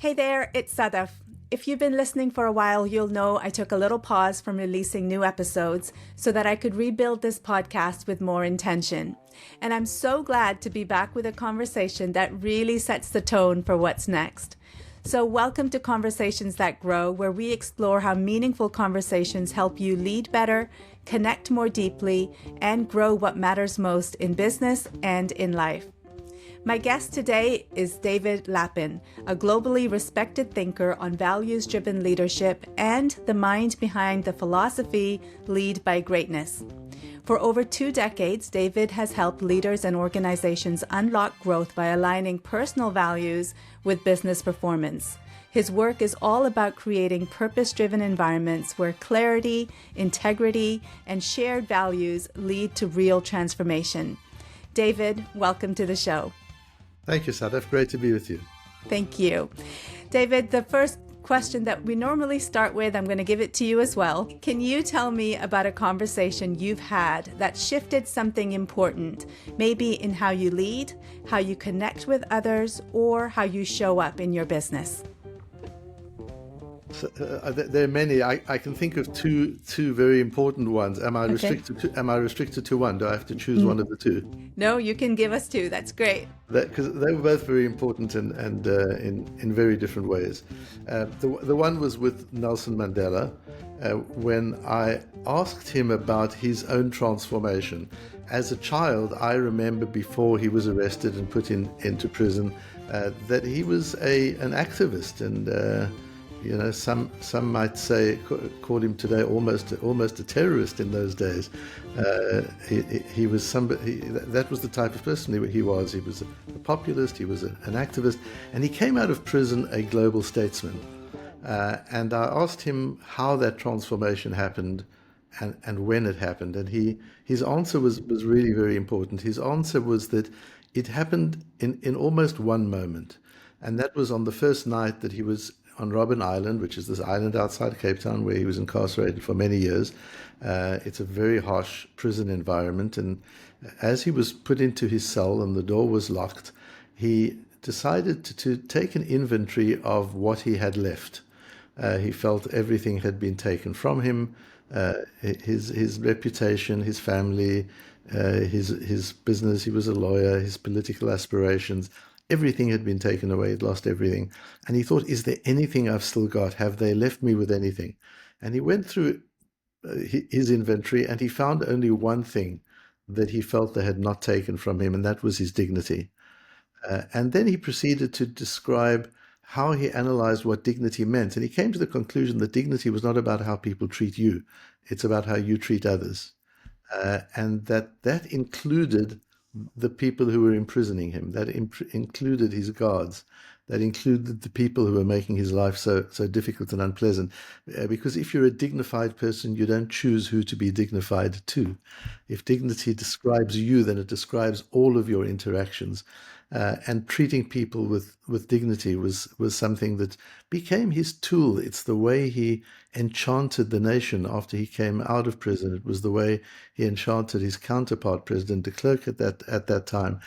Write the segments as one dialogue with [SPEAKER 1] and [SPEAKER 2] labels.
[SPEAKER 1] Hey there, it's Sadaf. If you've been listening for a while, you'll know I took a little pause from releasing new episodes so that I could rebuild this podcast with more intention. And I'm so glad to be back with a conversation that really sets the tone for what's next. So welcome to Conversations That Grow, where we explore how meaningful conversations help you lead better, connect more deeply, and grow what matters most in business and in life. My guest today is David Lapin, a globally respected thinker on values-driven leadership and the mind behind the philosophy Lead by Greatness. For over 2 decades, David has helped leaders and organizations unlock growth by aligning personal values with business performance. His work is all about creating purpose-driven environments where clarity, integrity, and shared values lead to real transformation. David, welcome to the show.
[SPEAKER 2] Thank you, Sadaf. Great to be with you.
[SPEAKER 1] Thank you. David, the first question that we normally start with, I'm going to give it to you as well. Can you tell me about a conversation you've had that shifted something important, maybe in how you lead, how you connect with others, or how you show up in your business?
[SPEAKER 2] So, there are many. I can think of two very important ones. Am I restricted to one? Do I have to choose one of the two?
[SPEAKER 1] No, you can give us two. That's great.
[SPEAKER 2] Because they were both very important and in very different ways. The one was with Nelson Mandela, when I asked him about his own transformation. As a child, I remember before he was arrested and put into prison, that he was an activist and. Some might say, call him today almost a terrorist in those days. He was somebody, that was the type of person he was. He was a populist, he was an activist, and he came out of prison a global statesman. And I asked him how that transformation happened and when it happened. And his answer was really very important. His answer was that it happened in almost one moment. And that was on the first night that he was on Robben Island, which is this island outside Cape Town where he was incarcerated for many years. It's a very harsh prison environment. And as he was put into his cell and the door was locked, he decided to take an inventory of what he had left. He felt everything had been taken from him, his reputation, his family, his business. He was a lawyer, his political aspirations. Everything had been taken away. He'd lost everything. And he thought, is there anything I've still got? Have they left me with anything? And he went through his inventory and he found only one thing that he felt they had not taken from him, and that was his dignity. And then he proceeded to describe how he analyzed what dignity meant. And he came to the conclusion that dignity was not about how people treat you. It's about how you treat others. And that included the people who were imprisoning him, that included his guards, that included the people who were making his life so difficult and unpleasant. Because if you're a dignified person, you don't choose who to be dignified to. If dignity describes you, then it describes all of your interactions. And treating people with dignity was something that became his tool. It's the way he enchanted the nation after he came out of prison. It was the way he enchanted his counterpart, President de Klerk, at that time.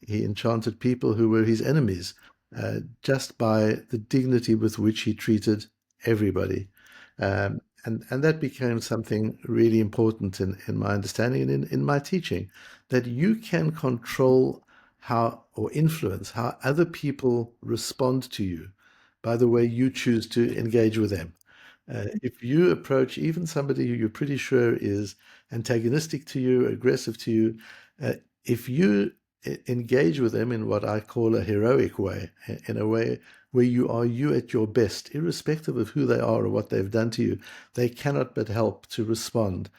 [SPEAKER 2] He enchanted people who were his enemies just by the dignity with which he treated everybody. And that became something really important in my understanding and in my teaching, that you can control how or influence how other people respond to you by the way you choose to engage with them. If you approach even somebody who you're pretty sure is antagonistic to you, aggressive to you, if you engage with them in what I call a heroic way, in a way where you are you at your best, irrespective of who they are or what they've done to you, they cannot but help to respond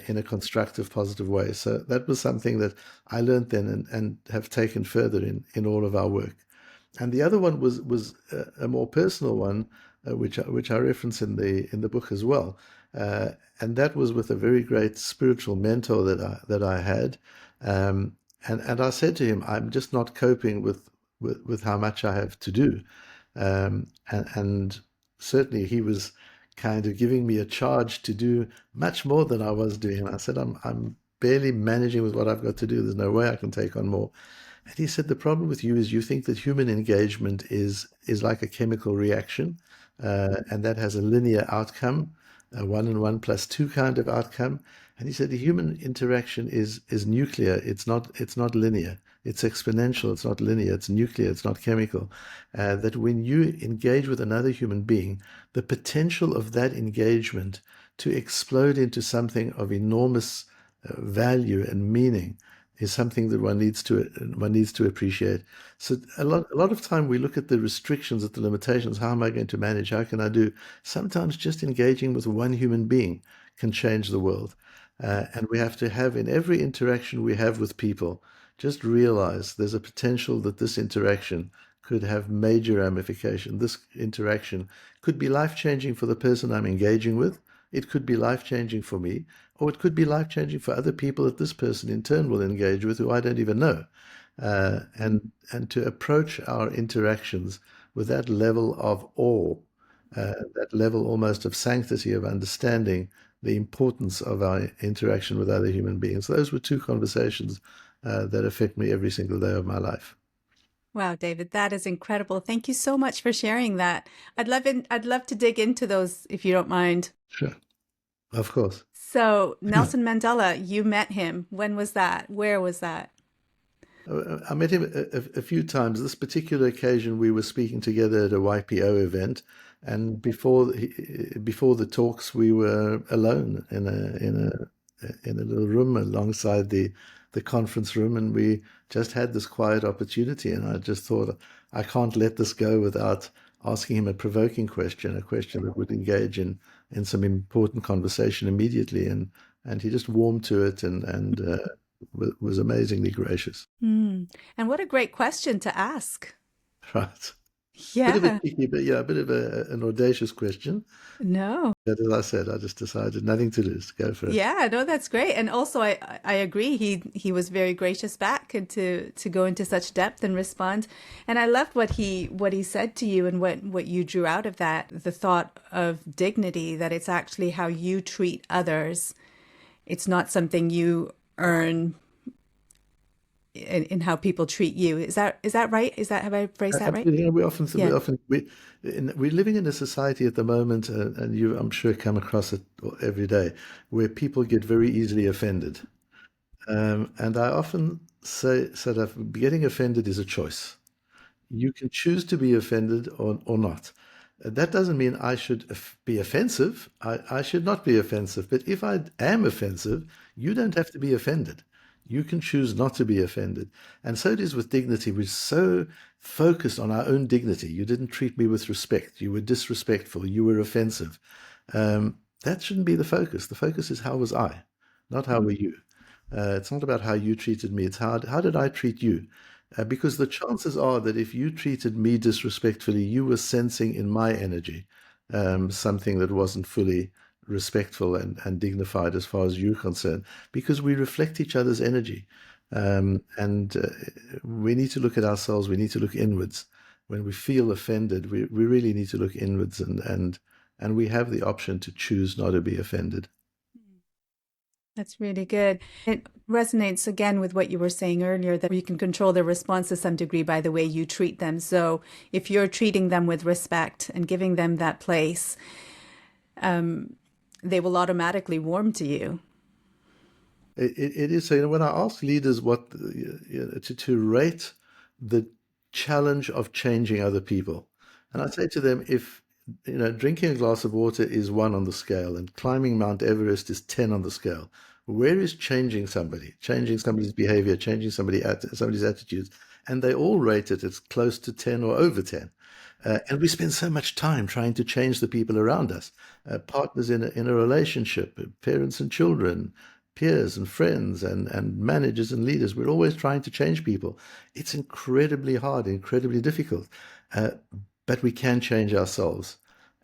[SPEAKER 2] in a constructive, positive way. So that was something that I learned then and have taken further in all of our work. And the other one was a more personal one, which I reference in the book as well. And that was with a very great spiritual mentor that I had. And I said to him, I'm just not coping with how much I have to do. And certainly he was kind of giving me a charge to do much more than I was doing. And I said, I'm barely managing with what I've got to do. There's no way I can take on more. And he said, the problem with you is you think that human engagement is like a chemical reaction, and that has a linear outcome, a 1 and 1 + 2 kind of outcome. And he said the human interaction is nuclear. It's not linear. It's exponential. It's not linear. It's nuclear. It's not chemical. That when you engage with another human being, the potential of that engagement to explode into something of enormous value and meaning is something that one needs to appreciate. So a lot of time we look at the restrictions, at the limitations. How am I going to manage? How can I do? Sometimes just engaging with one human being can change the world. And we have to have, in every interaction we have with people, just realize there's a potential that this interaction could have major ramification. This interaction could be life-changing for the person I'm engaging with. It could be life-changing for me, or it could be life-changing for other people that this person in turn will engage with who I don't even know. And to approach our interactions with that level of awe, that level almost of sanctity, of understanding the importance of our interaction with other human beings. Those were two conversations that affect me every single day of my life.
[SPEAKER 1] Wow, David, that is incredible. Thank you so much for sharing that. I'd love to dig into those if you don't mind.
[SPEAKER 2] Sure. Of course.
[SPEAKER 1] So, Nelson Mandela, you met him. When was that? Where was that?
[SPEAKER 2] I met him a few times. This particular occasion, we were speaking together at a YPO event, and before the talks, we were alone in a little room alongside the conference room, and we just had this quiet opportunity. And I just thought, I can't let this go without asking him a provoking question, a question that would engage in some important conversation immediately. And he just warmed to it and was amazingly gracious.
[SPEAKER 1] And what a great question to ask.
[SPEAKER 2] Right. Bit of a
[SPEAKER 1] Yeah.
[SPEAKER 2] cheeky, but yeah, a bit of an audacious question.
[SPEAKER 1] No.
[SPEAKER 2] But as I said, I just decided nothing to lose. Go for it.
[SPEAKER 1] Yeah, no, that's great. And also I agree. He was very gracious back and to go into such depth and respond. And I loved what he said to you and what you drew out of that, the thought of dignity, that it's actually how you treat others. It's not something you earn in how people treat you. Is that right? Have I phrased that right?
[SPEAKER 2] Absolutely. You know,
[SPEAKER 1] Yeah.
[SPEAKER 2] we're living in a society at the moment, and you, I'm sure, come across it every day, where people get very easily offended. And I often say that getting offended is a choice. You can choose to be offended or not. That doesn't mean I should be offensive. I should not be offensive. But if I am offensive, you don't have to be offended. You can choose not to be offended. And so it is with dignity. We're so focused on our own dignity. You didn't treat me with respect. You were disrespectful. You were offensive. That shouldn't be the focus. The focus is how was I, not how were you. It's not about how you treated me. It's how did I treat you? Because the chances are that if you treated me disrespectfully, you were sensing in my energy something that wasn't fully respectful and dignified as far as you're concerned, because we reflect each other's energy. And we need to look at ourselves. We need to look inwards. When we feel offended, we really need to look inwards, and we have the option to choose not to be offended.
[SPEAKER 1] That's really good. It resonates again with what you were saying earlier, that you can control their response to some degree by the way you treat them. So if you're treating them with respect and giving them that place, they will automatically warm to you.
[SPEAKER 2] It is so. When I ask leaders to rate the challenge of changing other people, and I say to them, if drinking a glass of water is 1 on the scale, and climbing Mount Everest is 10 on the scale, where is changing somebody's behavior, changing somebody's attitudes? And they all rate it as close to 10 or over 10. And we spend so much time trying to change the people around us, partners in a relationship, parents and children, peers and friends, and managers and leaders. We're always trying to change people. It's incredibly hard, incredibly difficult, but we can change ourselves.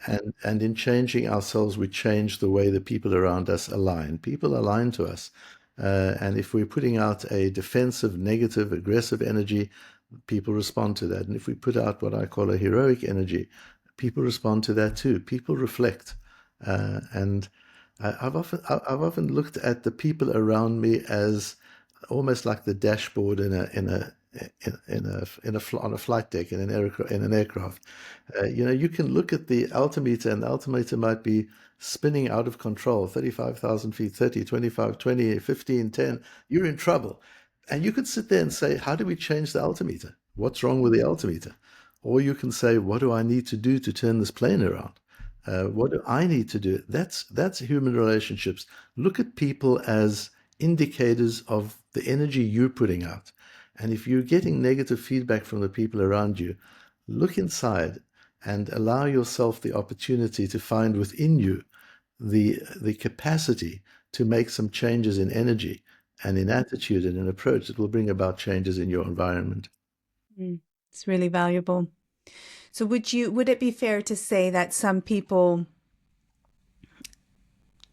[SPEAKER 2] And in changing ourselves, we change the way the people around us align. People align to us. And if we're putting out a defensive, negative, aggressive energy, people respond to that. And if we put out what I call a heroic energy, people respond to that too. People reflect. And I've often looked at the people around me as almost like the dashboard in on a flight deck in an aircraft. You can look at the altimeter, and the altimeter might be spinning out of control, 35,000 feet, 30, 25, 20, 15, 10. You're in trouble. And you could sit there and say, how do we change the altimeter? What's wrong with the altimeter? Or you can say, what do I need to do to turn this plane around? What do I need to do? That's human relationships. Look at people as indicators of the energy you're putting out. And if you're getting negative feedback from the people around you, look inside and allow yourself the opportunity to find within you the capacity to make some changes in energy and in attitude and in approach that will bring about changes in your environment.
[SPEAKER 1] It's really valuable. So would it be fair to say that some people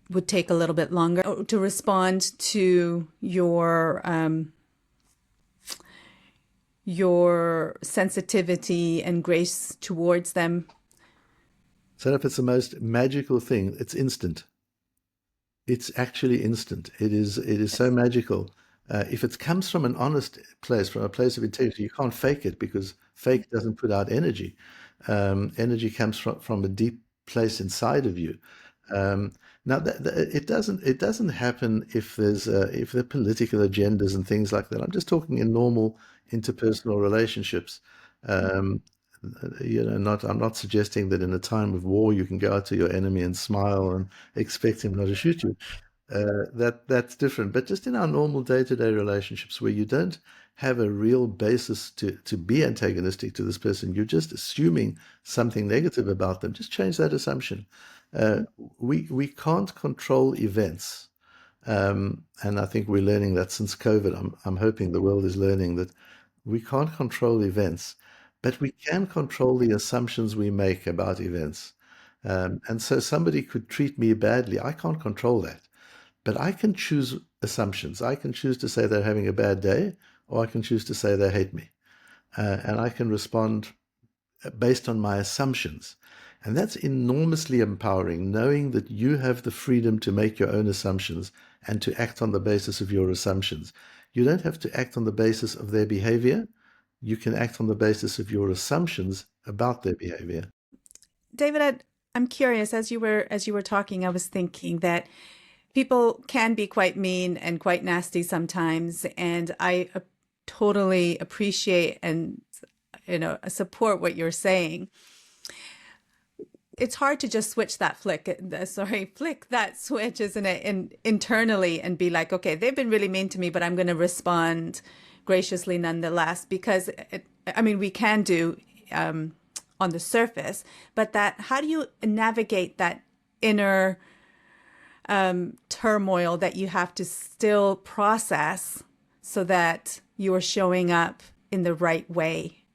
[SPEAKER 1] would take a little bit longer to respond to your sensitivity and grace towards them?
[SPEAKER 2] So if it's the most magical thing, it's instant. It's actually instant. It is so magical. If it comes from an honest place, from a place of integrity, you can't fake it, because fake doesn't put out energy. Energy comes from a deep place inside of you. Now, it doesn't happen if there are political agendas and things like that. I'm just talking in normal interpersonal relationships. I'm not suggesting that in a time of war you can go out to your enemy and smile and expect him not to shoot you. That's different. But just in our normal day-to-day relationships, where you don't have a real basis to be antagonistic to this person, you're just assuming something negative about them, just change that assumption. We can't control events. And I think we're learning that since COVID. I'm hoping the world is learning that we can't control events, but we can control the assumptions we make about events. And so somebody could treat me badly. I can't control that. But I can choose assumptions. I can choose to say they're having a bad day, or I can choose to say they hate me. And I can respond based on my assumptions. And that's enormously empowering, knowing that you have the freedom to make your own assumptions and to act on the basis of your assumptions. You don't have to act on the basis of their behavior. You can act on the basis of your assumptions about their behavior.
[SPEAKER 1] David, I'm curious, as you were talking, I was thinking that people can be quite mean and quite nasty sometimes, and I totally appreciate and support what you're saying. It's hard to just flick that switch, isn't it, internally, and be like, okay, they've been really mean to me, but I'm going to respond graciously nonetheless, because we can do on the surface, but how do you navigate that inner turmoil that you have to still process so that you are showing up in the right way?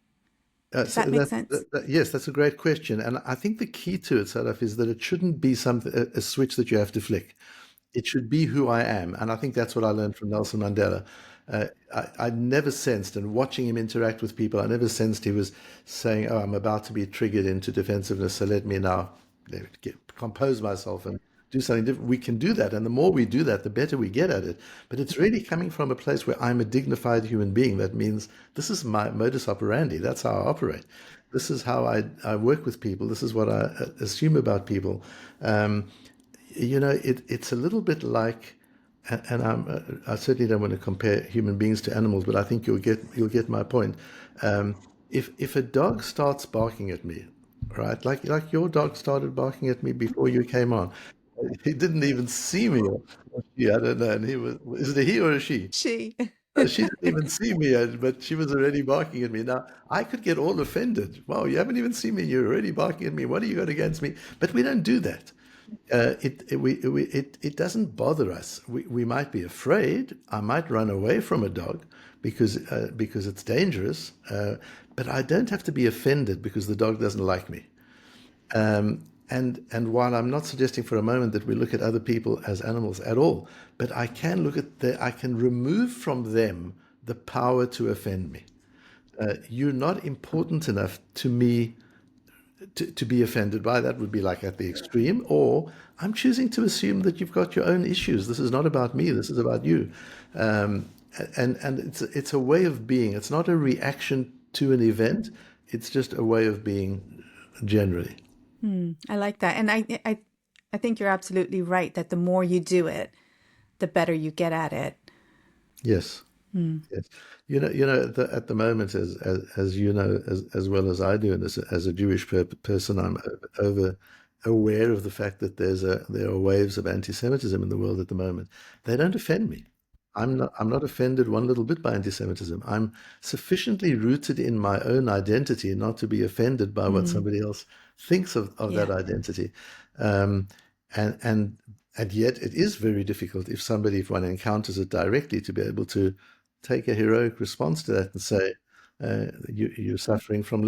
[SPEAKER 1] Does that make sense?
[SPEAKER 2] Yes, that's a great question. And I think the key to it, Sadaf, is that it shouldn't be a switch that you have to flick. It should be who I am. And I think that's what I learned from Nelson Mandela. I never sensed, and watching him interact with people, I never sensed he was saying, oh, I'm about to be triggered into defensiveness, so let me now compose myself and do something different. We can do that, and the more we do that, the better we get at it. But it's really coming from a place where I'm a dignified human being. That means this is my modus operandi. That's how I operate. This is how I work with people. This is what I assume about people. It's a little bit like, and I certainly don't want to compare human beings to animals, but I think you'll get my point. If a dog starts barking at me, right, like your dog started barking at me before you came on, he didn't even see me. I don't know. And is it a he or a she?
[SPEAKER 1] She.
[SPEAKER 2] She didn't even see me, but she was already barking at me. Now, I could get all offended. Wow, you haven't even seen me. You're already barking at me. What do you got against me? But we don't do that. It doesn't bother us. We might be afraid. I might run away from a dog because it's dangerous. But I don't have to be offended because the dog doesn't like me. And while I'm not suggesting for a moment that we look at other people as animals at all, but I can I can remove from them the power to offend me. You're not important enough to me to be offended by. That would be like at the extreme. Or I'm choosing to assume that you've got your own issues. This is not about me. This is about you. and it's a way of being. It's not a reaction to an event. It's just a way of being generally.
[SPEAKER 1] I like that. And I think you're absolutely right that the more you do it, the better you get at it.
[SPEAKER 2] Yes. Yes. At the moment, as you know, as well as I do, and as a Jewish person, I'm over aware of the fact that there are waves of anti-Semitism in the world at the moment. They don't offend me. I'm not offended one little bit by anti-Semitism. I'm sufficiently rooted in my own identity not to be offended by what
[SPEAKER 1] Mm,
[SPEAKER 2] somebody else thinks of that
[SPEAKER 1] yeah.
[SPEAKER 2] identity. Um, and and and yet it is very difficult if one encounters it directly, to be able to take a heroic response to that and say, you're suffering from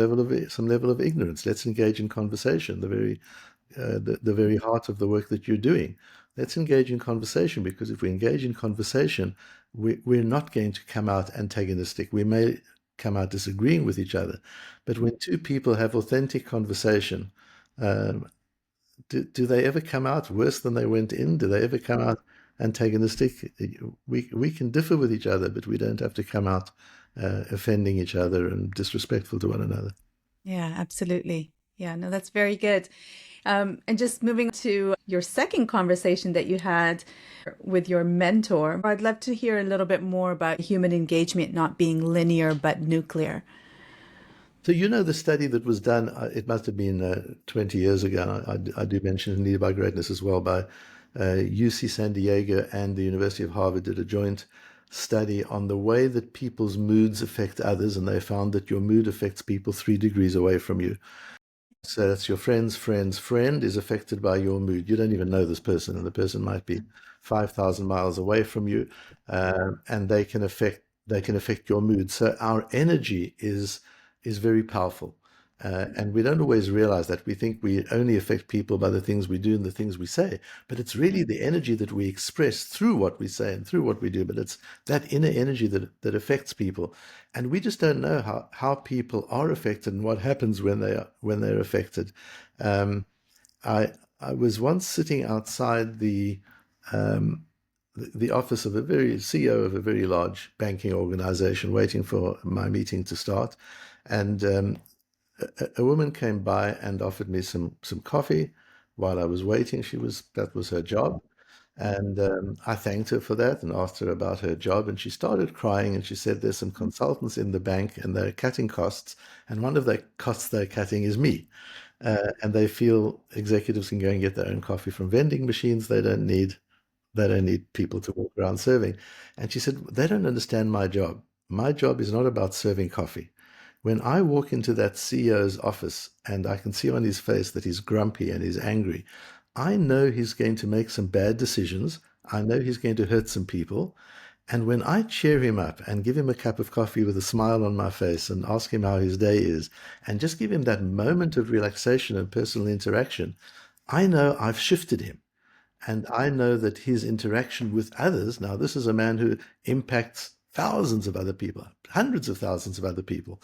[SPEAKER 2] some level of ignorance. Let's engage in conversation. The very heart of the work that you're doing. Let's engage in conversation, because if we engage in conversation, we're not going to come out antagonistic. We may come out disagreeing with each other, but when two people have authentic conversation, um, do they ever come out worse than they went in? Do they ever come out antagonistic? We can differ with each other, but we don't have to come out offending each other and disrespectful to one another.
[SPEAKER 1] Yeah, absolutely. Yeah, no, that's very good. And just moving to your second conversation that you had with your mentor, I'd love to hear a little bit more about human engagement not being linear but nuclear.
[SPEAKER 2] So the study that was done, it must have been 20 years ago. I do mention in Leader by Greatness as well, by UC San Diego and the University of Harvard did a joint study on the way that people's moods affect others, and they found that your mood affects people 3 degrees away from you. So that's your friend's friend is affected by your mood. You don't even know this person, and the person might be 5,000 miles away from you, and they can affect your mood. So our energy is very powerful, and we don't always realize that. We think we only affect people by the things we do and the things we say, but it's really the energy that we express through what we say and through what we do. But it's that inner energy that affects people, and we just don't know how people are affected and what happens when they're affected. Um, I was once sitting outside um, the office of a very CEO of a very large banking organization, waiting for my meeting to start, and a woman came by and offered me some coffee while I was waiting. That was her job. And I thanked her for that and asked her about her job. And she started crying, and she said, there's some consultants in the bank and they're cutting costs. And one of the costs they're cutting is me. And they feel executives can go and get their own coffee from vending machines. They don't need people to walk around serving. And she said, they don't understand my job. My job is not about serving coffee. When I walk into that CEO's office and I can see on his face that he's grumpy and he's angry, I know he's going to make some bad decisions. I know he's going to hurt some people. And when I cheer him up and give him a cup of coffee with a smile on my face and ask him how his day is, and just give him that moment of relaxation and personal interaction, I know I've shifted him. And I know that his interaction with others, now this is a man who impacts thousands of other people, hundreds of thousands of other people.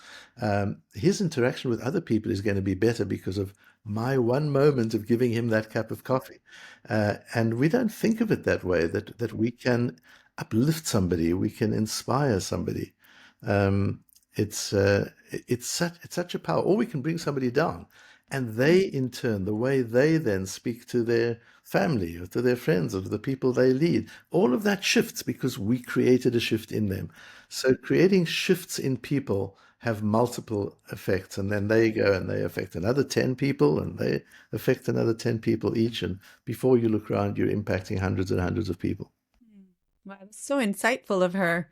[SPEAKER 2] His interaction with other people is going to be better because of my one moment of giving him that cup of coffee. And we don't think of it that way, that we can uplift somebody, we can inspire somebody. Um, it's such a power. Or we can bring somebody down. And they, in turn, the way they then speak to their family or to their friends or to the people they lead, all of that shifts because we created a shift in them. So creating shifts in people have multiple effects, and then they go and they affect another 10 people, and they affect another 10 people each. And before you look around, you're impacting hundreds and hundreds of people.
[SPEAKER 1] Wow, that's so insightful of her.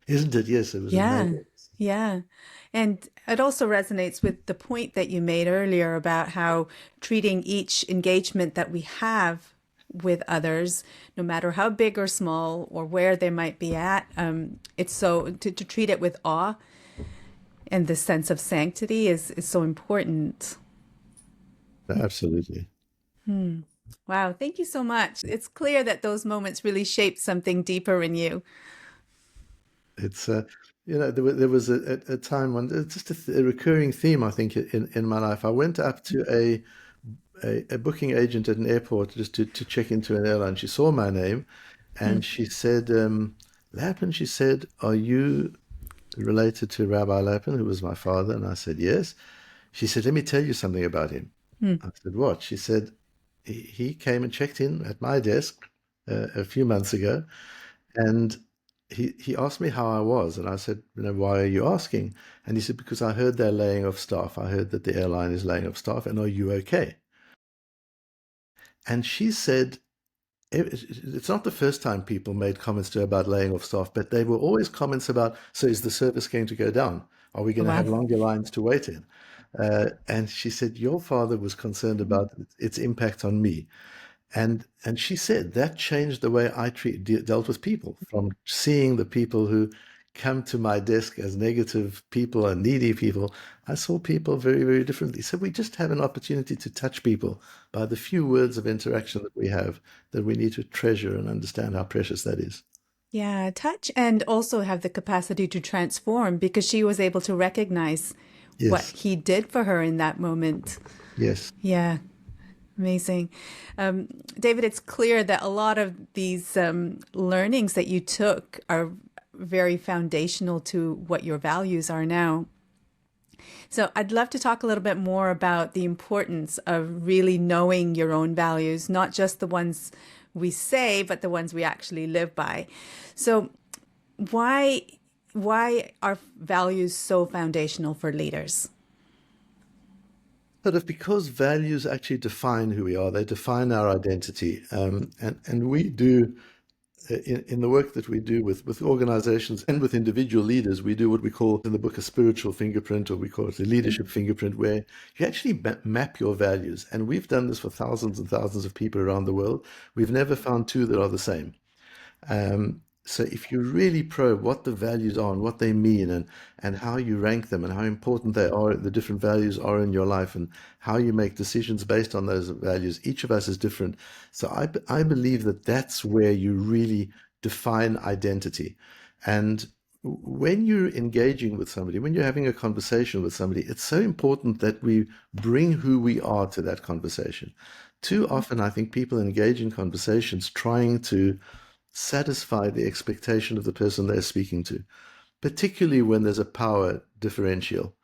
[SPEAKER 2] Isn't it? Yes, it was
[SPEAKER 1] Yeah,
[SPEAKER 2] amazing.
[SPEAKER 1] yeah. And it also resonates with the point that you made earlier about how treating each engagement that we have with others, no matter how big or small or where they might be at, it's so to treat it with awe and the sense of sanctity is so important.
[SPEAKER 2] Absolutely.
[SPEAKER 1] Wow, thank you so much. It's clear that those moments really shaped something deeper in you.
[SPEAKER 2] It's there was a time when it's just a recurring theme, I think, in my life. I went up to a booking agent at an airport just to check into an airline. She saw my name, and she said, Lapin, she said, are you related to Rabbi Lapin, who was my father? And I said, yes. She said, let me tell you something about him. I said, what? She said, he came and checked in at my desk a few months ago, and he asked me how I was. And I said, why are you asking? And he said, because I heard they're laying off staff. I heard that the airline is laying off staff, and are you okay? And she said, it's not the first time people made comments to her about laying off staff, but they were always comments about, so is the service going to go down? Are we going to have
[SPEAKER 1] Wow.
[SPEAKER 2] longer lines to wait in? And she said, your father was concerned about its impact on me. And she said that changed the way I dealt with people, from seeing the people who come to my desk as negative people and needy people. I saw people very, very differently. So we just have an opportunity to touch people by the few words of interaction that we have, that we need to treasure and understand how precious that is.
[SPEAKER 1] Yeah, touch and also have the capacity to transform, because she was able to recognize what
[SPEAKER 2] Yes,
[SPEAKER 1] he did for her in that moment.
[SPEAKER 2] yes.
[SPEAKER 1] Yeah, amazing. David, it's clear that a lot of these learnings that you took are very foundational to what your values are now. So I'd love to talk a little bit more about the importance of really knowing your own values, not just the ones we say, but the ones we actually live by. So why are values so foundational for leaders?
[SPEAKER 2] Sort of because values actually define who we are, they define our identity. And we do, in the work that we do with organizations and with individual leaders, we do what we call in the book a spiritual fingerprint, or we call it a leadership fingerprint, where you actually map your values. And we've done this for thousands and thousands of people around the world. We've never found two that are the same. So if you really probe what the values are and what they mean, and how you rank them and how important they are, the different values are in your life, and how you make decisions based on those values, each of us is different. So I believe that that's where you really define identity. And when you're engaging with somebody, when you're having a conversation with somebody, it's so important that we bring who we are to that conversation. Too often, I think people engage in conversations trying to satisfy the expectation of the person they're speaking to, particularly when there's a power differential.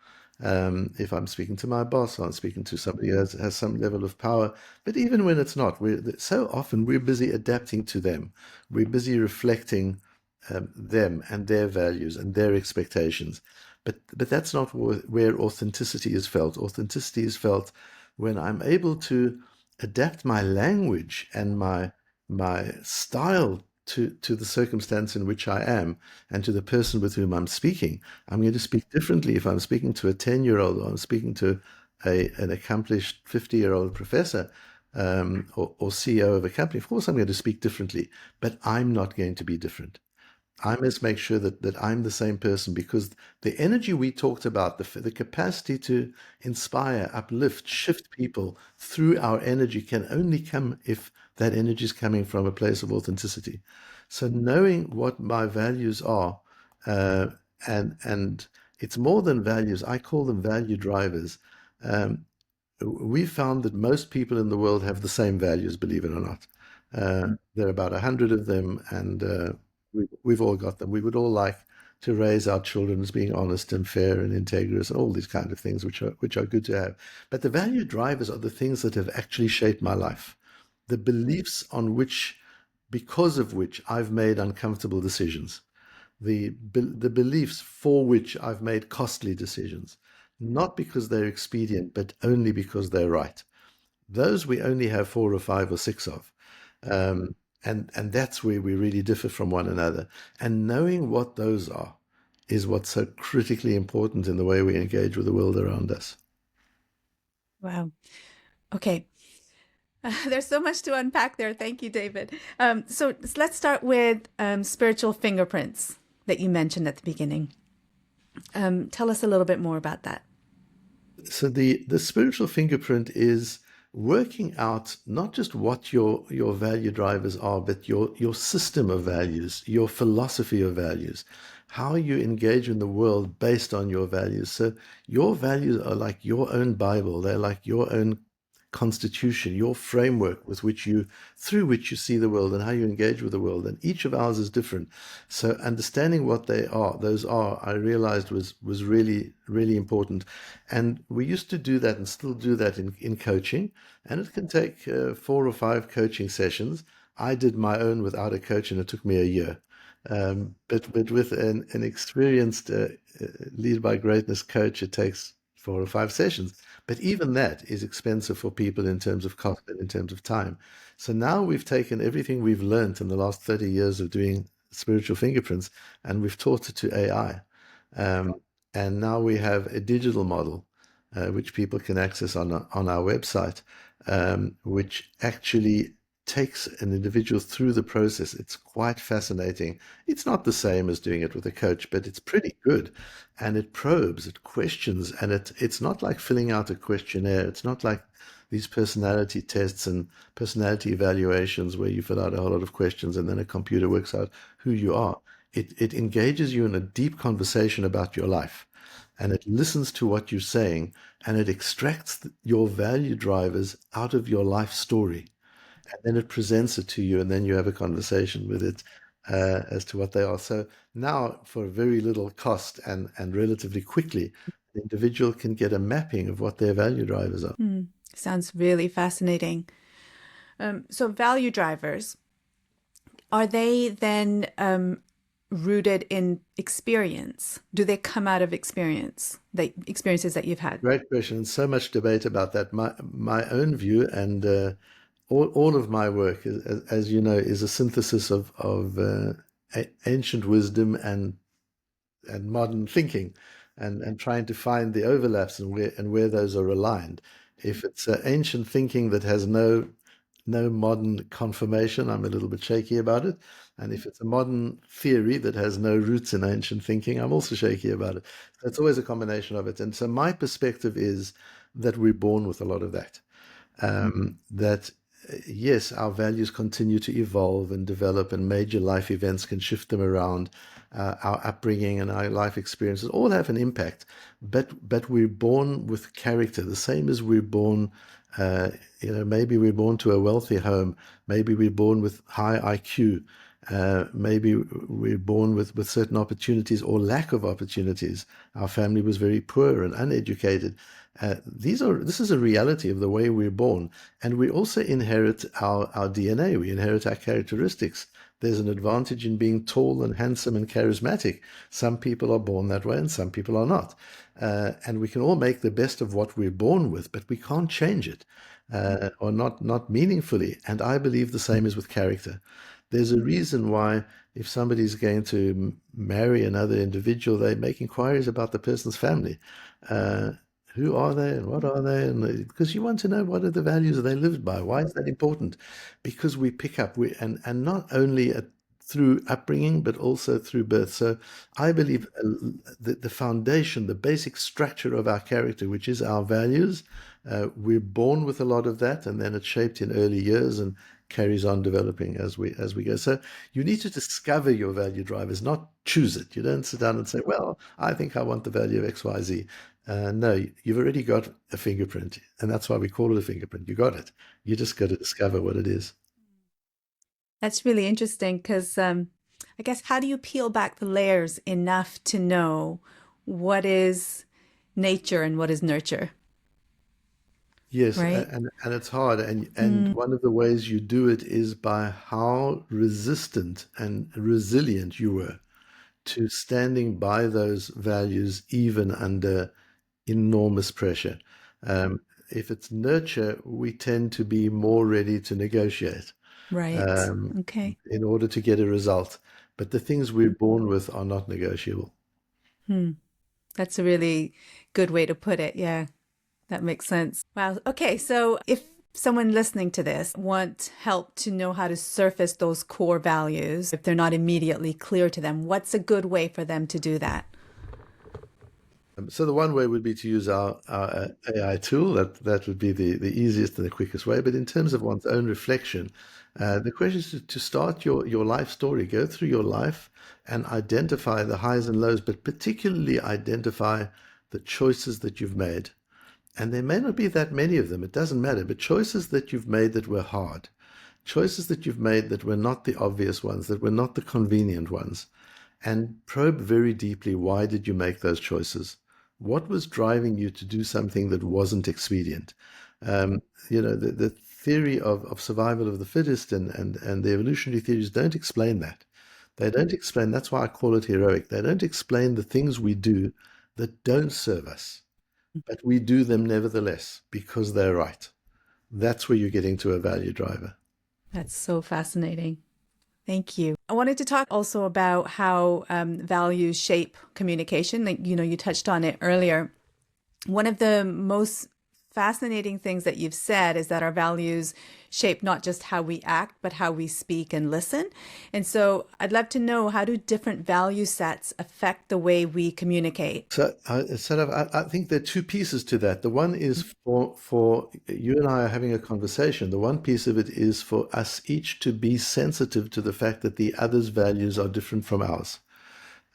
[SPEAKER 2] If I'm speaking to my boss, or I'm speaking to somebody who has some level of power, but even when it's not, so often we're busy adapting to them. We're busy reflecting them and their values and their expectations. But that's not where authenticity is felt. Authenticity is felt when I'm able to adapt my language and my style to the circumstance in which I am and to the person with whom I'm speaking. I'm going to speak differently if I'm speaking to a 10-year-old, or I'm speaking to an accomplished 50-year-old professor, or CEO of a company. Of course, I'm going to speak differently, but I'm not going to be different. I must make sure that I'm the same person, because the energy we talked about, the capacity to inspire, uplift, shift people through our energy can only come if that energy is coming from a place of authenticity. So knowing what my values are, uh, and it's more than values. I call them value drivers. We found that most people in the world have the same values, believe it or not. There are about 100 of them, and we've all got them. We would all like to raise our children as being honest and fair and integrous, and all these kind of things, which are good to have. But the value drivers are the things that have actually shaped my life, the beliefs on which, because of which, I've made uncomfortable decisions, the beliefs for which I've made costly decisions, not because they're expedient, but only because they're right. Those we only have 4 or 5 or 6 of. Um, and that's where we really differ from one another. And knowing what those are is what's so critically important in the way we engage with the world around us.
[SPEAKER 1] Wow. Okay. There's so much to unpack there. Thank you, David. So let's start with spiritual fingerprints that you mentioned at the beginning. Tell us a little bit more about that.
[SPEAKER 2] So the spiritual fingerprint is working out not just what your value drivers are, but your system of values, your philosophy of values, how you engage in the world based on your values. So your values are like your own Bible. They're like your own constitution, your framework through which you see the world and how you engage with the world. And each of ours is different. So understanding what those are, I realized was really, really important. And we used to do that and still do that in coaching. And it can take 4 or 5 coaching sessions. I did my own without a coach, and it took me a year. But with an experienced lead by greatness coach, it takes 4 or 5 sessions. But even that is expensive for people in terms of cost and in terms of time. So now we've taken everything we've learned in the last 30 years of doing spiritual fingerprints, and we've taught it to AI. And now we have a digital model, which people can access on our website, which actually takes an individual through the process. It's quite fascinating. It's not the same as doing it with a coach, but it's pretty good. And it probes, it questions, and it's not like filling out a questionnaire. It's not like these personality tests and personality evaluations where you fill out a whole lot of questions and then a computer works out who you are. It engages you in a deep conversation about your life, and it listens to what you're saying, and it extracts your value drivers out of your life story. And then it presents it to you, and then you have a conversation with it as to what they are. So now, for very little cost and relatively quickly, the individual can get a mapping of what their value drivers are.
[SPEAKER 1] Sounds really fascinating. So value drivers, are they then rooted in experience? Do they come out of experiences that you've had?
[SPEAKER 2] Great question. And so much debate about that. My own view, and all of my work, as you know, is a synthesis of ancient wisdom and modern thinking, and trying to find the overlaps and where those are aligned. If it's ancient thinking that has no modern confirmation, I'm a little bit shaky about it. And if it's a modern theory that has no roots in ancient thinking, I'm also shaky about it. So it's always a combination of it. And so my perspective is that we're born with a lot of that. That yes, our values continue to evolve and develop, and major life events can shift them around. Our upbringing and our life experiences all have an impact, but we're born with character, the same as we're born. Maybe we're born to a wealthy home, maybe we're born with high IQ, maybe we're born with certain opportunities or lack of opportunities. Our family was very poor and uneducated. This is a reality of the way we're born, and we also inherit our DNA. We inherit our characteristics. There's an advantage in being tall and handsome and charismatic. Some people are born that way and some people are not. And we can all make the best of what we're born with, but we can't change it, or not meaningfully. And I believe the same is with character. There's a reason why if somebody's going to marry another individual, they make inquiries about the person's family. Who are they and what are they? And because you want to know what are the values they lived by. Why is that important? Because we pick up, and not only through upbringing, but also through birth. So I believe the foundation, the basic structure of our character, which is our values, we're born with a lot of that, and then it's shaped in early years and carries on developing as we go. So you need to discover your value drivers, not choose it. You don't sit down and say, well, I think I want the value of XYZ. No, you've already got a fingerprint, and that's why we call it a fingerprint. You got it. You just got to discover what it is.
[SPEAKER 1] That's really interesting because I guess, how do you peel back the layers enough to know what is nature and what is nurture?
[SPEAKER 2] Yes,
[SPEAKER 1] Right?
[SPEAKER 2] and it's hard, and one of the ways you do it is by how resistant and resilient you were to standing by those values even under enormous pressure. If it's nurture, we tend to be more ready to negotiate
[SPEAKER 1] Right. Okay.
[SPEAKER 2] in order to get a result. But the things we're born with are not negotiable.
[SPEAKER 1] That's a really good way to put it. Yeah, that makes sense. Wow. Okay. So if someone listening to this want help to know how to surface those core values, if they're not immediately clear to them, what's a good way for them to do that?
[SPEAKER 2] So the one way would be to use our AI tool. That would be the easiest and the quickest way. But in terms of one's own reflection, the question is to start your life story. Go through your life and identify the highs and lows, but particularly identify the choices that you've made. And there may not be that many of them, it doesn't matter, but choices that you've made that were hard, choices that you've made that were not the obvious ones, that were not the convenient ones, and probe very deeply, why did you make those choices? What was driving you to do something that wasn't expedient? Um, the theory of survival of the fittest and the evolutionary theories don't explain that. They don't explain, that's why I call it heroic. They don't explain the things we do that don't serve us, but we do them nevertheless because they're right. That's where you're getting to a value driver.
[SPEAKER 1] That's so fascinating. Thank you. I wanted to talk also about how values shape communication. Like, you touched on it earlier. One of the most fascinating things that you've said is that our values shape not just how we act, but how we speak and listen. And so I'd love to know, how do different value sets affect the way we communicate?
[SPEAKER 2] So, I think there are two pieces to that. The one is for you and I are having a conversation. The one piece of it is for us each to be sensitive to the fact that the other's values are different from ours.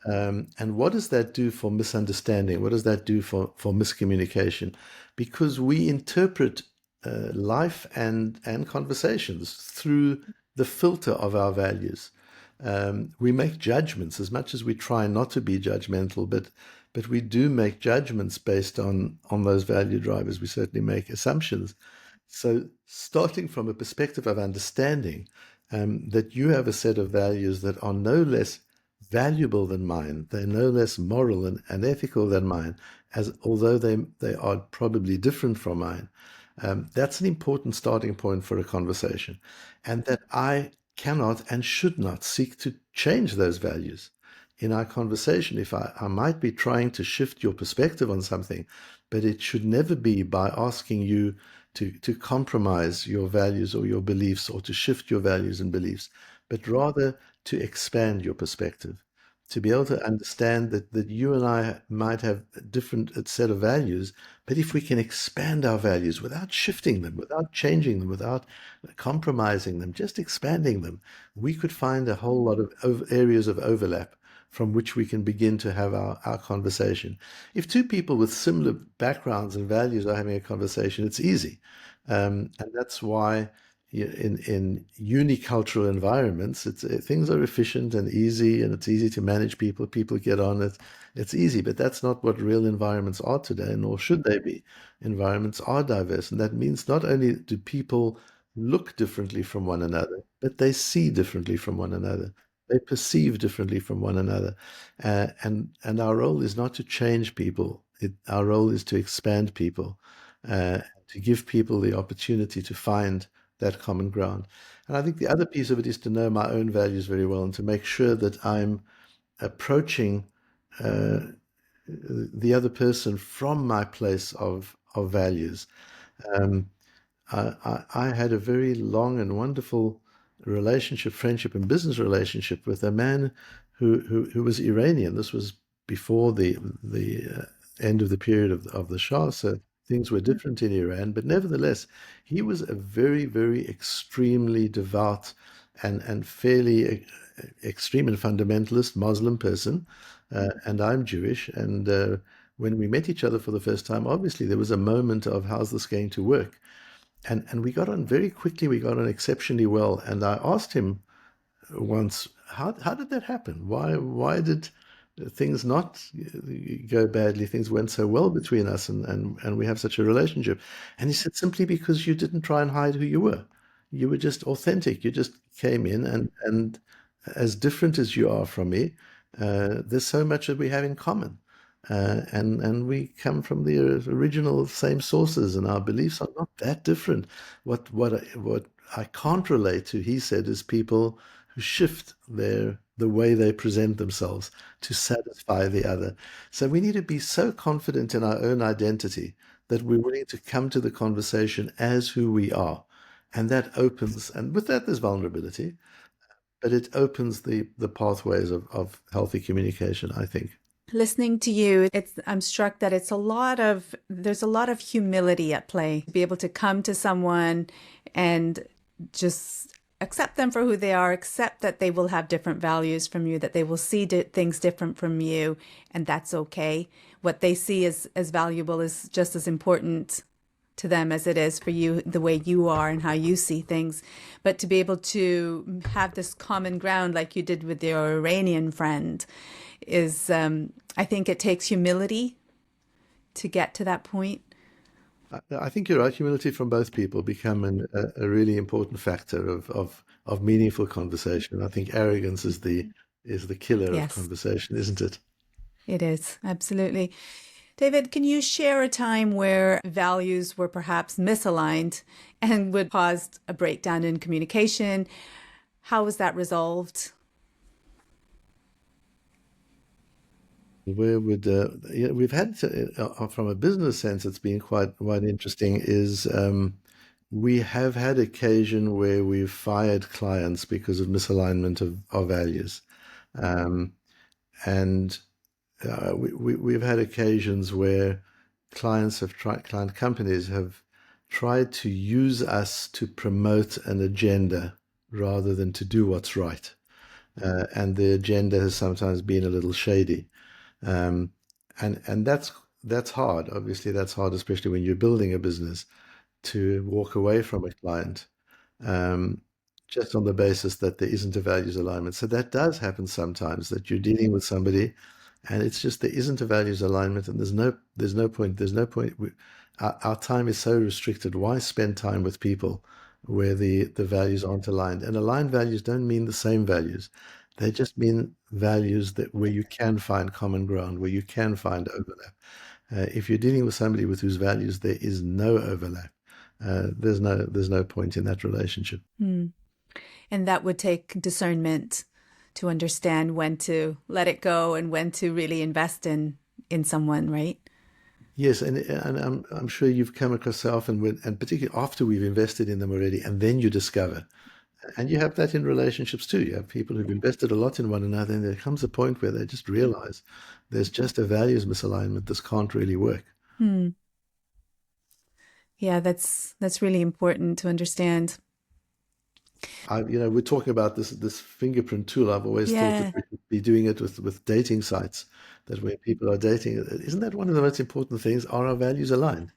[SPEAKER 2] And what does that do for misunderstanding? What does that do for miscommunication? Because we interpret life and conversations through the filter of our values. We make judgments as much as we try not to be judgmental, but we do make judgments based on those value drivers. We certainly make assumptions. So starting from a perspective of understanding that you have a set of values that are no less valuable than mine, they're no less moral and ethical than mine, as although they are probably different from mine. That's an important starting point for a conversation, and that I cannot and should not seek to change those values in our conversation. If I might be trying to shift your perspective on something, but it should never be by asking you to compromise your values or your beliefs, or to shift your values and beliefs, but rather to expand your perspective, to be able to understand that you and I might have a different set of values, but if we can expand our values without shifting them, without changing them, without compromising them, just expanding them, we could find a whole lot of areas of overlap from which we can begin to have our conversation. If two people with similar backgrounds and values are having a conversation, it's easy. And that's why in unicultural environments, things are efficient and easy, and it's easy to manage people. People get on it. It's easy, but that's not what real environments are today, nor should they be. Environments are diverse, and that means not only do people look differently from one another, but they see differently from one another. They perceive differently from one another. And our role is not to change people. Our role is to expand people, to give people the opportunity to find that common ground. And I think the other piece of it is to know my own values very well, and to make sure that I'm approaching uh, the other person from my place of values. Um, I had a very long and wonderful relationship, friendship, and business relationship with a man who was Iranian. This was before the end of the period of the Shah, so things were different in Iran. But nevertheless, he was a very, very extremely devout and fairly extreme and fundamentalist Muslim person. And I'm Jewish. And when we met each other for the first time, obviously there was a moment of, how's this going to work? And we got on very quickly. We got on exceptionally well. And I asked him once, how did that happen? Why did things not go badly? Things went so well between us, and we have such a relationship. And he said, simply because you didn't try and hide who you were. You were just authentic. You just came in, and as different as you are from me, there's so much that we have in common. And we come from the original same sources, and our beliefs are not that different. What I can't relate to, he said, is people who shift the way they present themselves to satisfy the other. So we need to be so confident in our own identity that we're willing to come to the conversation as who we are. And that opens, and with that there's vulnerability, but it opens the pathways of healthy communication, I think.
[SPEAKER 1] Listening to you, I'm struck that there's a lot of humility at play. Be able to come to someone and just accept them for who they are, accept that they will have different values from you, that they will see things different from you, and that's okay. What they see as valuable is just as important to them as it is for you, the way you are and how you see things. But to be able to have this common ground like you did with your Iranian friend is, I think it takes humility to get to that point.
[SPEAKER 2] I think you're right. Humility from both people become a really important factor of meaningful conversation. I think arrogance is the killer of
[SPEAKER 1] Yes,
[SPEAKER 2] conversation, isn't it?
[SPEAKER 1] it is. Absolutely. David, can you share a time where values were perhaps misaligned and would cause a breakdown in communication? How was that resolved?
[SPEAKER 2] Where would we've had from a business sense, it's been quite interesting. Is we have had occasion where we've fired clients because of misalignment of values, um, and we've had occasions where client companies have tried to use us to promote an agenda rather than to do what's right, and the agenda has sometimes been a little shady. Um, and that's hard. Obviously, that's hard, especially when you're building a business, to walk away from a client um, just on the basis that there isn't a values alignment. So that does happen sometimes, that you're dealing with somebody, and it's just there isn't a values alignment, and there's no point. There's no point. Our time is so restricted. Why spend time with people where the values aren't aligned? And aligned values don't mean the same values. They just mean values that where you can find common ground, where you can find overlap. If you're dealing with somebody with whose values there is no overlap, there's no point in that relationship.
[SPEAKER 1] Hmm. And that would take discernment to understand when to let it go and when to really invest in someone, right?
[SPEAKER 2] Yes, and I'm sure you've come across so often and particularly after we've invested in them already, and then you discover, and you have that in relationships too. You have people who've invested a lot in one another, and there comes a point where they just realize there's just a values misalignment. This can't really work.
[SPEAKER 1] Hmm. Yeah, that's really important to understand.
[SPEAKER 2] We're talking about this fingerprint tool. I've always thought that
[SPEAKER 1] Yeah.
[SPEAKER 2] we should be doing it with dating sites. That when people are dating, isn't that one of the most important things? Are our values aligned?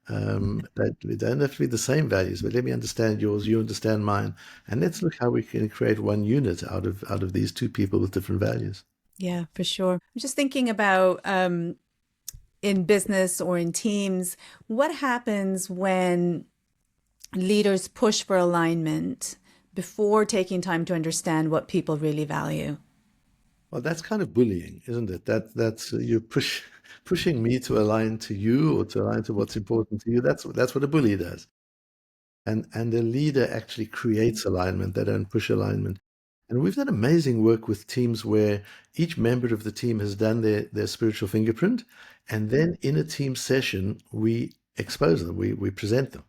[SPEAKER 2] That we don't have to be the same values, but let me understand yours, you understand mine, and let's look how we can create one unit out of these two people with different values.
[SPEAKER 1] Yeah, for sure. I'm just thinking about in business or in teams, what happens when leaders push for alignment before taking time to understand what people really value?
[SPEAKER 2] Well, that's kind of bullying, isn't it? That's you pushing me to align to you or to align to what's important to you. That's what a bully does. And the leader actually creates alignment. They don't push alignment. And we've done amazing work with teams where each member of the team has done their spiritual fingerprint. And then in a team session, we expose them, we present them.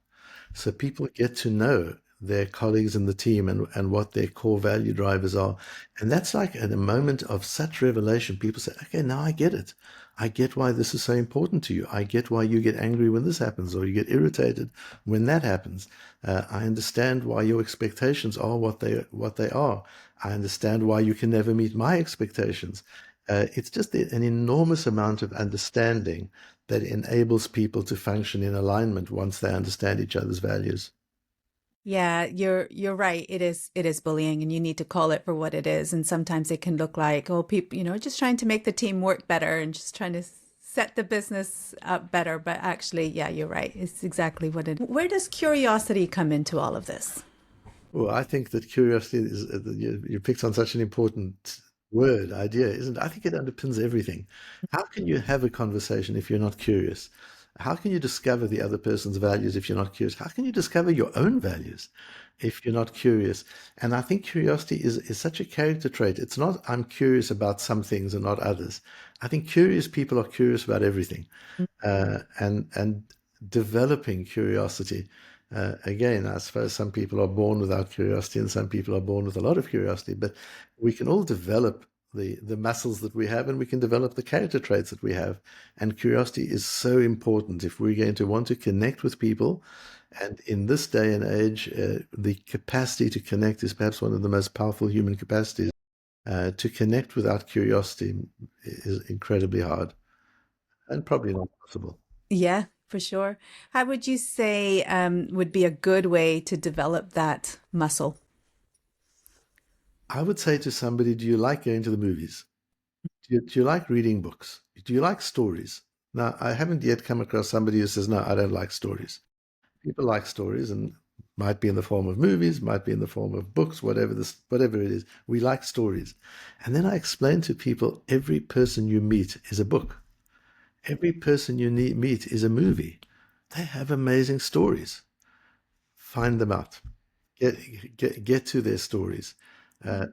[SPEAKER 2] So people get to know their colleagues in the team and what their core value drivers are. And that's like at a moment of such revelation, people say, okay, now I get it. I get why this is so important to you. I get why you get angry when this happens or you get irritated when that happens. I understand why your expectations are what they are. I understand why you can never meet my expectations. It's just an enormous amount of understanding that enables people to function in alignment once they understand each other's values.
[SPEAKER 1] Yeah, you're right. It is bullying and you need to call it for what it is. And sometimes it can look like, oh, people, just trying to make the team work better and just trying to set the business up better. But actually, yeah, you're right. It's exactly what it. Where does curiosity come into all of this?
[SPEAKER 2] Well, I think that curiosity is, you picked on such an important idea, isn't it? I think it underpins everything. How can you have a conversation if you're not curious? How can you discover the other person's values if you're not curious? How can you discover your own values if you're not curious? And I think curiosity is such a character trait. It's not, I'm curious about some things and not others. I think curious people are curious about everything. And developing curiosity. Again, I suppose some people are born without curiosity and some people are born with a lot of curiosity, but we can all develop the muscles that we have, and we can develop the character traits that we have. And curiosity is so important if we're going to want to connect with people. And in this day and age, the capacity to connect is perhaps one of the most powerful human capacities. To connect without curiosity is incredibly hard and probably not possible.
[SPEAKER 1] Yeah, for sure. How would you say would be a good way to develop that muscle?
[SPEAKER 2] I would say to somebody, do you like going to the movies? Do you like reading books? Do you like stories? Now, I haven't yet come across somebody who says, no, I don't like stories. People like stories, and might be in the form of movies, might be in the form of books, whatever it is. We like stories. And then I explain to people, every person you meet is a book. Every person you meet is a movie. They have amazing stories. Find them out. Get to their stories.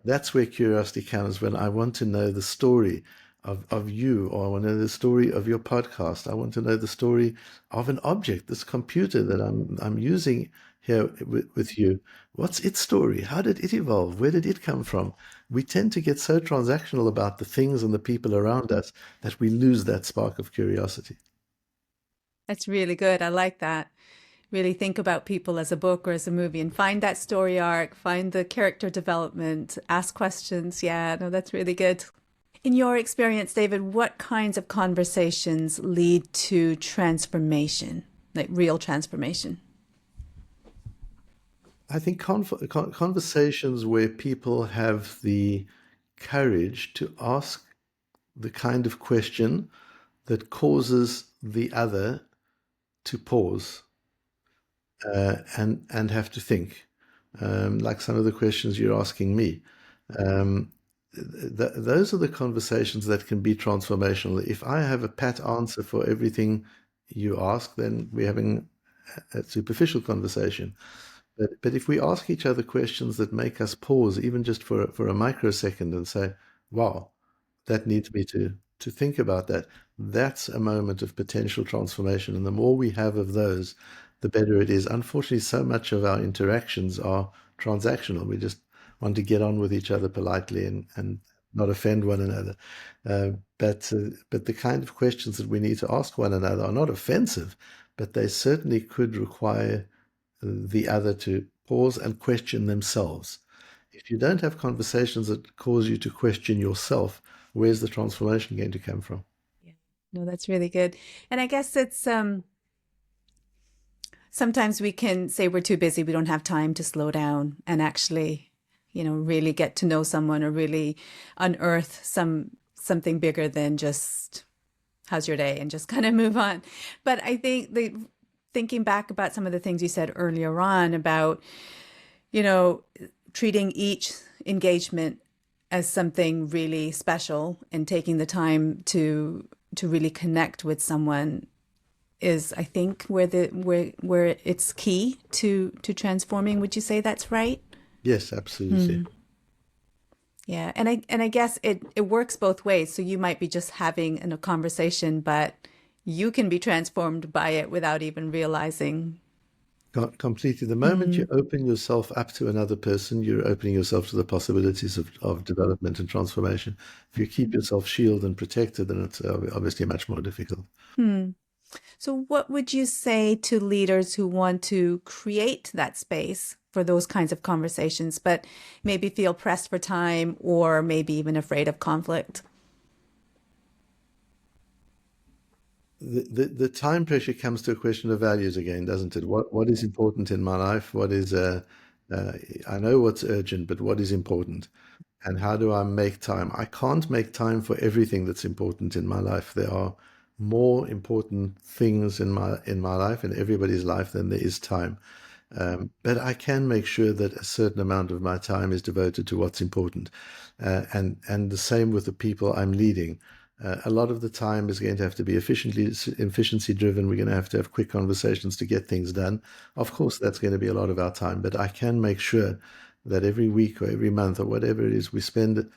[SPEAKER 2] That's where curiosity comes, when I want to know the story of you, or I want to know the story of your podcast. I want to know the story of an object, this computer that I'm using here with you. What's its story? How did it evolve? Where did it come from? We tend to get so transactional about the things and the people around us that we lose that spark of curiosity.
[SPEAKER 1] That's really good. I like that. Really think about people as a book or as a movie and find that story arc, find the character development, ask questions. Yeah, no, that's really good. In your experience, David, what kinds of conversations lead to transformation, like real transformation?
[SPEAKER 2] I think conversations where people have the courage to ask the kind of question that causes the other to pause and have to think, like some of the questions you're asking me. Um, those are the conversations that can be transformational. If I have a pat answer for everything you ask, then we're having a superficial conversation. But if we ask each other questions that make us pause, even just for a microsecond, and say, wow, that needs me to think about that, that's a moment of potential transformation. And the more we have of those, the better it is. Unfortunately, so much of our interactions are transactional. We just want to get on with each other politely and not offend one another. But the kind of questions that we need to ask one another are not offensive, but they certainly could require the other to pause and question themselves. If you don't have conversations that cause you to question yourself, where's the transformation going to come from?
[SPEAKER 1] Yeah. No, that's really good. And I guess it's sometimes we can say we're too busy, we don't have time to slow down and actually, really get to know someone or really unearth something bigger than just how's your day and just kind of move on. But I think thinking back about some of the things you said earlier on about, treating each engagement as something really special and taking the time to really connect with someone is, I think, where it's key to transforming. Would you say that's right?
[SPEAKER 2] Yes, absolutely.
[SPEAKER 1] Yeah, and I guess it works both ways. So you might be just having a conversation, but you can be transformed by it without even realizing.
[SPEAKER 2] Completely. The moment you open yourself up to another person, you're opening yourself to the possibilities of development and transformation. If you keep yourself shielded and protected, then it's obviously much more difficult.
[SPEAKER 1] So what would you say to leaders who want to create that space for those kinds of conversations, but maybe feel pressed for time or maybe even afraid of conflict?
[SPEAKER 2] The time pressure comes to a question of values again, doesn't it? What is important in my life? What is I know what's urgent, but what is important? And how do I make time? I can't make time for everything that's important in my life. There are more important things in my life, in everybody's life, than there is time. But I can make sure that a certain amount of my time is devoted to what's important, and the same with the people I'm leading. A lot of the time is going to have to be efficiency driven. We're going to have quick conversations to get things done. Of course, that's going to be a lot of our time, but I can make sure that every week or every month or whatever it is, we spend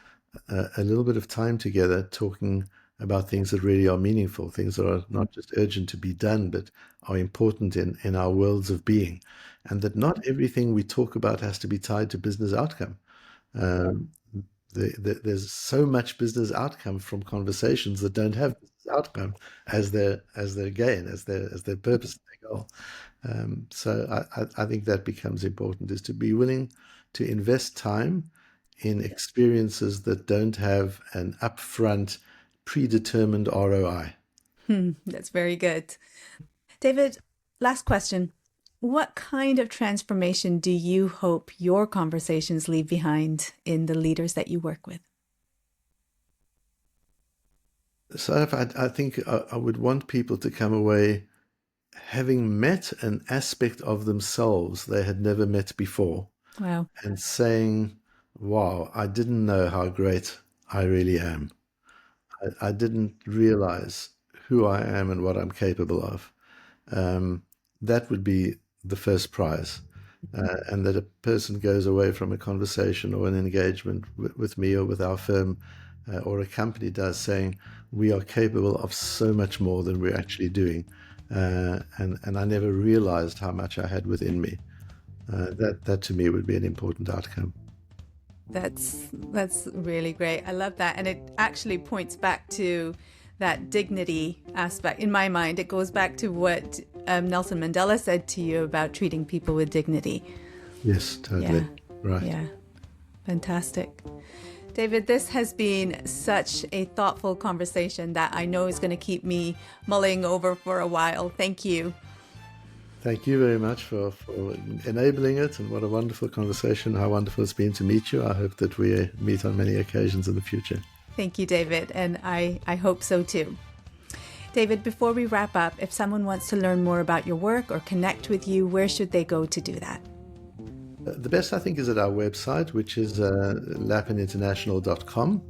[SPEAKER 2] a little bit of time together talking about things that really are meaningful, things that are not just urgent to be done, but are important in our worlds of being. And that not everything we talk about has to be tied to business outcome. Um, there's so much business outcome from conversations that don't have business outcome as their gain, as their purpose, their goal. So I think that becomes important, is to be willing to invest time in experiences that don't have an upfront predetermined ROI.
[SPEAKER 1] That's very good. David, last question. What kind of transformation do you hope your conversations leave behind in the leaders that you work with?
[SPEAKER 2] So I think I would want people to come away having met an aspect of themselves they had never met before.
[SPEAKER 1] Wow.
[SPEAKER 2] And saying, wow, I didn't know how great I really am. I didn't realize who I am and what I'm capable of. That would be the first prize. And that a person goes away from a conversation or an engagement with me or with our firm or a company does, saying, we are capable of so much more than we're actually doing. And I never realized how much I had within me. That to me would be an important outcome.
[SPEAKER 1] That's really great. I love that. And it actually points back to that dignity aspect. In my mind, it goes back to what Nelson Mandela said to you about treating people with dignity.
[SPEAKER 2] Yes, totally.
[SPEAKER 1] Yeah.
[SPEAKER 2] Right.
[SPEAKER 1] Yeah. Fantastic. David, this has been such a thoughtful conversation that I know is going to keep me mulling over for a while. Thank you.
[SPEAKER 2] Thank you very much for enabling it, and what a wonderful conversation. How wonderful it's been to meet you. I hope that we meet on many occasions in the future.
[SPEAKER 1] Thank you, David, and I hope so too. David, before we wrap up, if someone wants to learn more about your work or connect with you, where should they go to do that?
[SPEAKER 2] The best, I think, is at our website, which is lapininternational.com.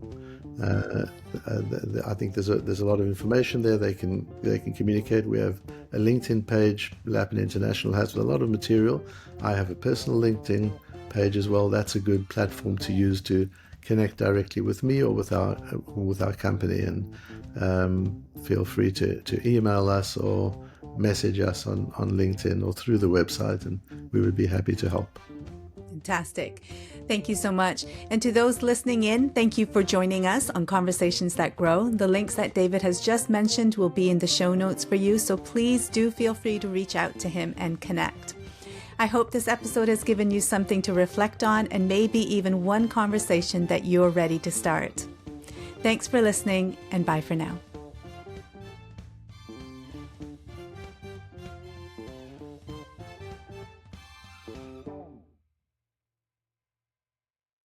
[SPEAKER 2] I think there's a lot of information there. They can communicate. We have a LinkedIn page. Lapin International has a lot of material. I have a personal LinkedIn page as well. That's a good platform to use to connect directly with me or with our company. And feel free to email us or message us on LinkedIn or through the website, and we would be happy to help.
[SPEAKER 1] Fantastic. Thank you so much. And to those listening in, thank you for joining us on Conversations That Grow. The links that David has just mentioned will be in the show notes for you, so please do feel free to reach out to him and connect. I hope this episode has given you something to reflect on and maybe even one conversation that you're ready to start. Thanks for listening, and bye for now.